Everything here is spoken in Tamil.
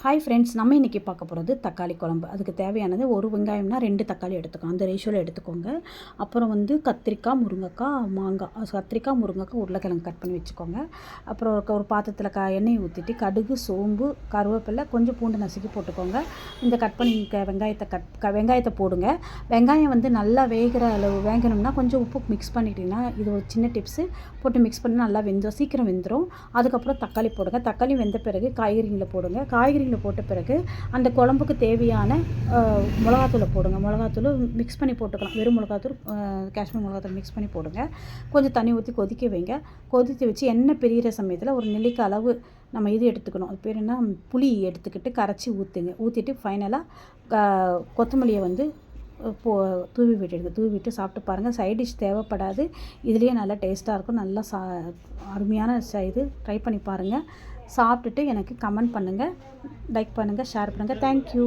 ஹாய் ஃப்ரெண்ட்ஸ், நம்ம இன்றைக்கி பார்க்க போகிறது தக்காளி குழம்பு. அதுக்கு தேவையானது ஒரு வெங்காயம்னா 2 தக்காளி எடுத்துக்கோங்க, அந்த ரேஷியோவில் எடுத்துக்கோங்க. அப்புறம் கத்திரிக்காய், முருங்கைக்காய், மாங்காய், கத்திரிக்காய், முருங்கைக்காய், உருளைக்கிழங்கு கட் பண்ணி வச்சுக்கோங்க. அப்புறம் ஒரு பாத்திரத்தில் எண்ணெய் ஊற்றிட்டு கடுகு, சோம்பு, கருவேப்பிலை, கொஞ்சம் பூண்டு நசுக்கி போட்டுக்கோங்க. இந்த கட் பண்ணி வெங்காயத்தை போடுங்க. வெங்காயம் நல்லா வேகிற அளவு வேகணும்னா கொஞ்சம் உப்பு மிக்ஸ் பண்ணிட்டீங்கன்னா, இது ஒரு சின்ன டிப்ஸு, போட்டு மிக்ஸ் பண்ணி நல்லா சீக்கிரம் வெந்துடும். அதுக்கப்புறம் தக்காளி போடுங்க. தக்காளி வெந்த பிறகு காய்கறிகளை போடுங்க. காய்கறிகளை போட்ட பிறகு அந்த குழம்புக்கு தேவையான மிளகாத்தூளை போடுங்க. மிளகாத்தூள் மிக்ஸ் பண்ணி போட்டுக்கலாம். வெறும் மிளகாத்தூள், காஷ்மீர் மிளகாத்தூள் மிக்ஸ் பண்ணி போடுங்க. கொஞ்சம் தண்ணி ஊற்றி கொதிக்க வைங்க. கொதித்து வச்சு எண்ணெய் பிரிகிற சமயத்தில் ஒரு நெல்லிக்காய் அளவு நம்ம எடுத்துக்கணும். அது பேர் என்ன, புளி எடுத்துக்கிட்டு கரைச்சி ஊற்றிட்டு ஃபைனலாக கொத்தமல்லியை தூவி விட்டு சாப்பிட்டு பாருங்கள். சைட் டிஷ் தேவைப்படாது. இதுலேயே நல்லா டேஸ்ட்டாக இருக்கும். நல்லா அருமையான இது ட்ரை பண்ணி பாருங்கள். சாப்பிட்டுட்டு எனக்கு கமெண்ட் பண்ணுங்கள், லைக் பண்ணுங்கள், ஷேர் பண்ணுங்கள். தேங்க்யூ.